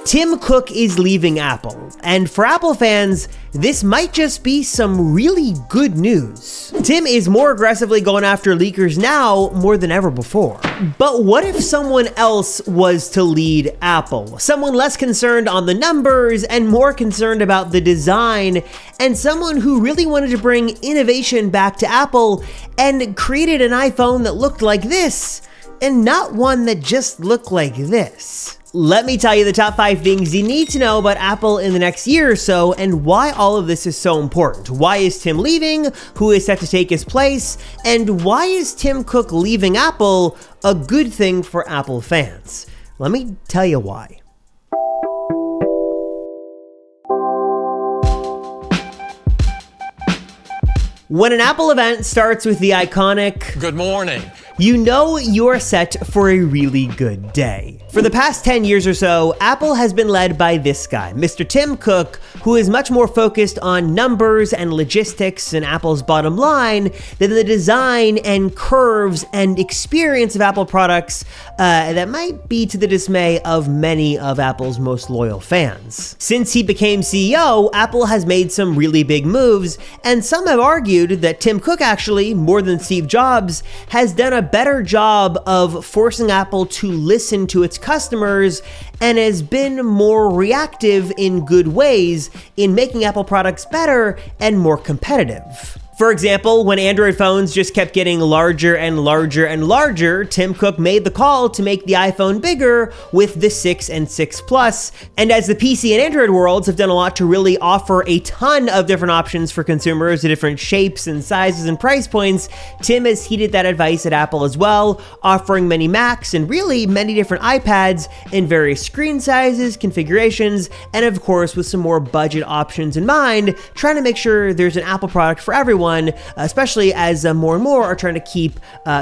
Tim Cook is leaving Apple, and for Apple fans, this might just be some really good news. Tim is more aggressively going after leakers now more than ever before. But what if someone else was to lead Apple? Someone less concerned on the numbers and more concerned about the design, and someone who really wanted to bring innovation back to Apple and created an iPhone that looked like this, and not one that just looked like this. Let me tell you the top 5 things you need to know about Apple in the next year or so and why all of this is so important. Why is Tim leaving? Who is set to take his place? And why is Tim Cook leaving Apple a good thing for Apple fans? Let me tell you why. When an Apple event starts with the iconic "Good morning," you know you're set for a really good day. For the past 10 years or so, Apple has been led by this guy, Mr. Tim Cook, who is much more focused on numbers and logistics and Apple's bottom line than the design and curves and experience of Apple products that might be to the dismay of many of Apple's most loyal fans. Since he became CEO, Apple has made some really big moves, and some have argued that Tim Cook actually, more than Steve Jobs, has done a better job of forcing Apple to listen to its customers and has been more reactive in good ways in making Apple products better and more competitive. For example, when Android phones just kept getting larger and larger and larger, Tim Cook made the call to make the iPhone bigger with the 6 and 6 Plus. And as the PC and Android worlds have done a lot to really offer a ton of different options for consumers at different shapes and sizes and price points, Tim has heeded that advice at Apple as well, offering many Macs and really many different iPads in various screen sizes, configurations, and of course with some more budget options in mind, trying to make sure there's an Apple product for everyone, especially as more and more are trying to keep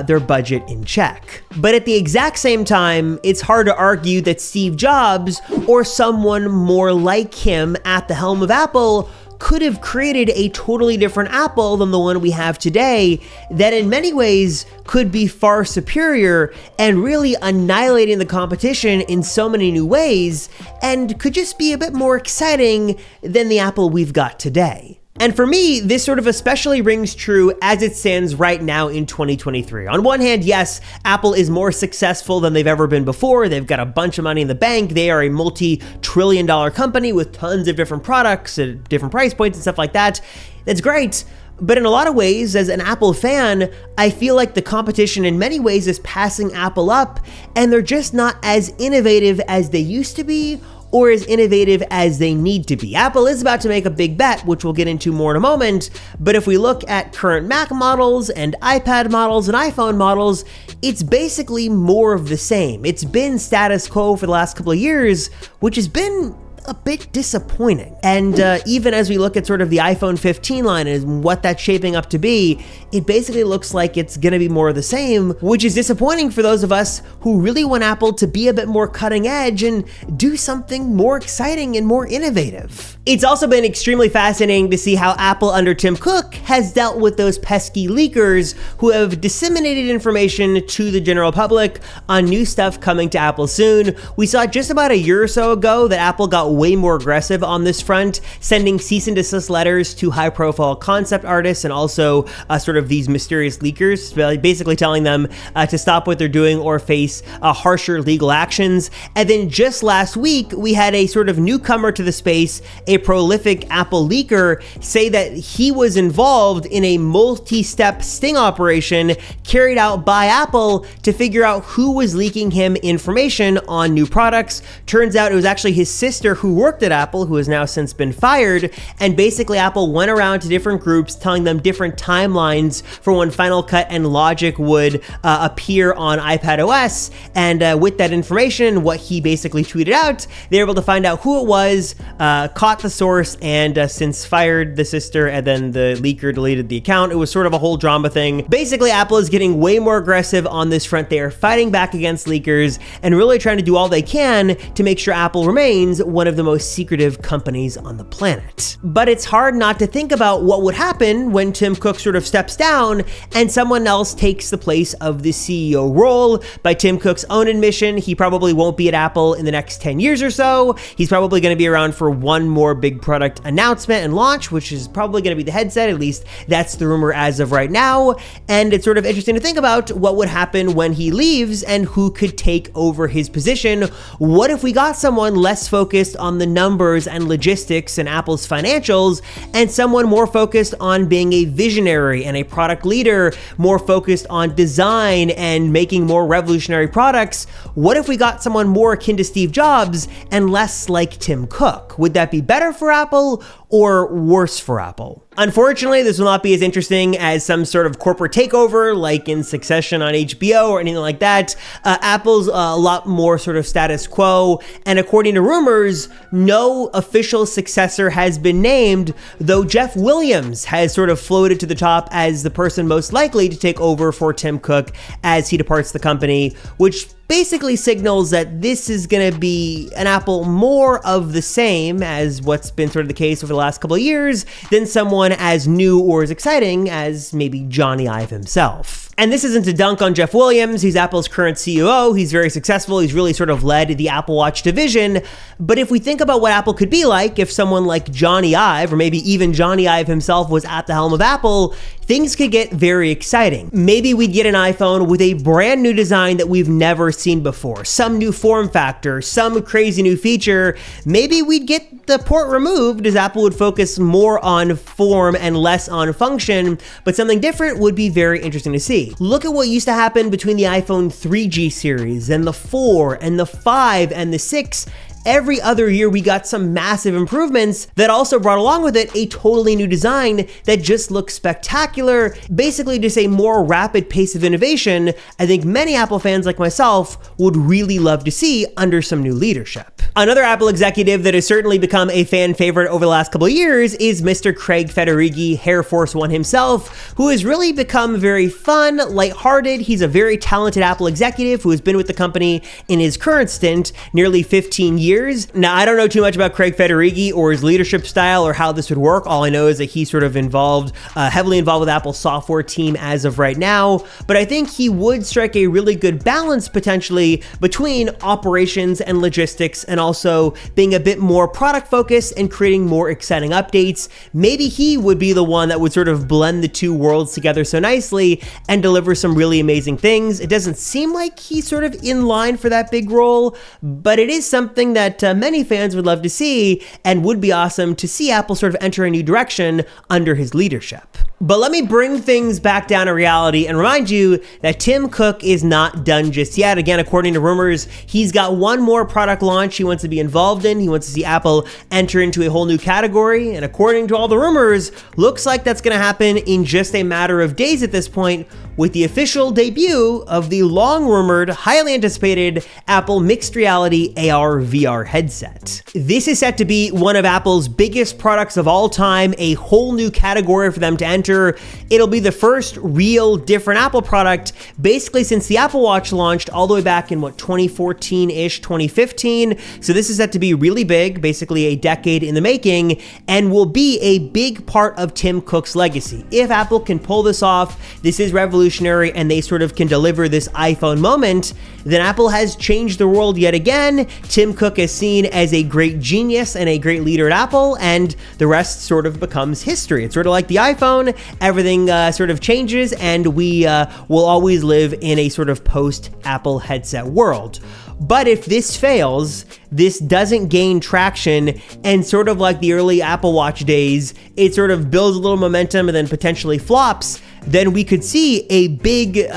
their budget in check. But at the exact same time, it's hard to argue that Steve Jobs or someone more like him at the helm of Apple could have created a totally different Apple than the one we have today that in many ways could be far superior and really annihilating the competition in so many new ways and could just be a bit more exciting than the Apple we've got today. And for me, this sort of especially rings true as it stands right now in 2023. On one hand, yes, Apple is more successful than they've ever been before. They've got a bunch of money in the bank. They are a multi-trillion-dollar company with tons of different products at different price points and stuff like that. That's great. But in a lot of ways, as an Apple fan, I feel like the competition in many ways is passing Apple up, and they're just not as innovative as they used to be or as innovative as they need to be. Apple is about to make a big bet, which we'll get into more in a moment, but if we look at current Mac models and iPad models and iPhone models, it's basically more of the same. It's been status quo for the last couple of years, which has been a bit disappointing. And even as we look at sort of the iPhone 15 line and what that's shaping up to be, it basically looks like it's gonna be more of the same, which is disappointing for those of us who really want Apple to be a bit more cutting edge and do something more exciting and more innovative. It's also been extremely fascinating to see how Apple under Tim Cook has dealt with those pesky leakers who have disseminated information to the general public on new stuff coming to Apple soon. We saw just about a year or so ago that Apple got way more aggressive on this front, sending cease and desist letters to high-profile concept artists and also sort of these mysterious leakers, basically telling them to stop what they're doing or face harsher legal actions. And then just last week, we had a sort of newcomer to the space, a prolific Apple leaker, say that he was involved in a multi-step sting operation carried out by Apple to figure out who was leaking him information on new products. Turns out it was actually his sister who worked at Apple, who has now since been fired, and basically Apple went around to different groups telling them different timelines for when Final Cut and Logic would appear on iPadOS, and with that information, what he basically tweeted out, they were able to find out who it was, caught the source, and since fired the sister, and then the leaker deleted the account. It was sort of a whole drama thing. Basically, Apple is getting way more aggressive on this front. They are fighting back against leakers and really trying to do all they can to make sure Apple remains one of of the most secretive companies on the planet. But it's hard not to think about what would happen when Tim Cook sort of steps down and someone else takes the place of the CEO role. By Tim Cook's own admission, he probably won't be at Apple in the next 10 years or so. He's probably going to be around for one more big product announcement and launch, which is probably going to be the headset. At least that's the rumor as of right now. And it's sort of interesting to think about what would happen when he leaves and who could take over his position. What if we got someone less focused on the numbers and logistics and Apple's financials and someone more focused on being a visionary and a product leader, more focused on design and making more revolutionary products? What if we got someone more akin to Steve Jobs and less like Tim Cook? Would that be better for Apple or worse for Apple? Unfortunately, this will not be as interesting as some sort of corporate takeover like in Succession on HBO or anything like that. Apple's a lot more sort of status quo, and according to rumors, no official successor has been named, though Jeff Williams has sort of floated to the top as the person most likely to take over for Tim Cook as he departs the company, which basically signals that this is going to be an Apple more of the same as what's been sort of the case over the last couple of years than someone as new or as exciting as maybe Jony Ive himself. And this isn't a dunk on Jeff Williams. He's Apple's current CEO. He's very successful. He's really sort of led the Apple Watch division. But if we think about what Apple could be like if someone like Jony Ive, or maybe even Jony Ive himself, was at the helm of Apple, things could get very exciting. Maybe we'd get an iPhone with a brand new design that we've never seen before, some new form factor, some crazy new feature. Maybe we'd get the port removed as Apple would focus more on form and less on function, but something different would be very interesting to see. Look at what used to happen between the iPhone 3G series and the 4 and the 5 and the 6. Every other year, we got some massive improvements that also brought along with it a totally new design that just looks spectacular. Basically, just a more rapid pace of innovation I think many Apple fans like myself would really love to see under some new leadership. Another Apple executive that has certainly become a fan favorite over the last couple of years is Mr. Craig Federighi, Air Force One himself, who has really become very fun, lighthearted. He's a very talented Apple executive who has been with the company in his current stint nearly 15 years. Now, I don't know too much about Craig Federighi or his leadership style or how this would work. All I know is that he's sort of heavily involved with Apple's software team as of right now. But I think he would strike a really good balance potentially between operations and logistics and also being a bit more product focused and creating more exciting updates. Maybe he would be the one that would sort of blend the two worlds together so nicely and deliver some really amazing things. It doesn't seem like he's sort of in line for that big role, but it is something that many fans would love to see and would be awesome to see Apple sort of enter a new direction under his leadership. But let me bring things back down to reality and remind you that Tim Cook is not done just yet. Again, according to rumors, he's got one more product launch he wants to be involved in. He wants to see Apple enter into a whole new category. And according to all the rumors, looks like that's going to happen in just a matter of days at this point, with the official debut of the long-rumored, highly anticipated Apple mixed reality AR/VR headset. This is set to be one of Apple's biggest products of all time, a whole new category for them to enter. It'll be the first real different Apple product basically since the Apple Watch launched all the way back in 2014-ish, 2015. So this is set to be really big, basically a decade in the making, and will be a big part of Tim Cook's legacy. If Apple can pull this off, this is revolutionary, and they sort of can deliver this iPhone moment, then Apple has changed the world yet again. Tim Cook is seen as a great genius and a great leader at Apple, and the rest sort of becomes history. It's sort of like the iPhone. Everything sort of changes, and we will always live in a sort of post-Apple headset world. But if this fails, this doesn't gain traction, and sort of like the early Apple Watch days, it sort of builds a little momentum and then potentially flops, then we could see a big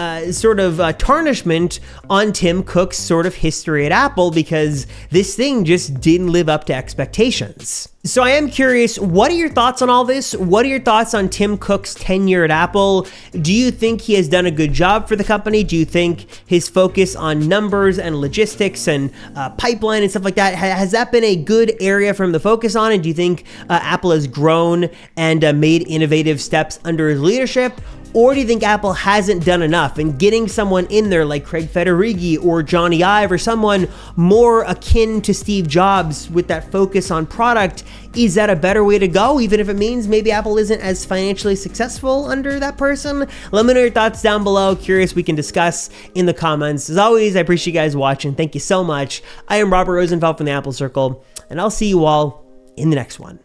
tarnishment on Tim Cook's sort of history at Apple, because this thing just didn't live up to expectations. So I am curious, what are your thoughts on all this? What are your thoughts on Tim Cook's tenure at Apple? Do you think he has done a good job for the company? Do you think his focus on numbers and logistics and pipeline and stuff like that, has that been a good area for him to focus on? And do you think Apple has grown and made innovative steps under his leadership? Or do you think Apple hasn't done enough, and getting someone in there like Craig Federighi or Jony Ive or someone more akin to Steve Jobs with that focus on product, is that a better way to go, even if it means maybe Apple isn't as financially successful under that person? Let me know your thoughts down below. Curious, we can discuss in the comments. As always, I appreciate you guys watching. Thank you so much. I am Robert Rosenfeld from the Apple Circle, and I'll see you all in the next one.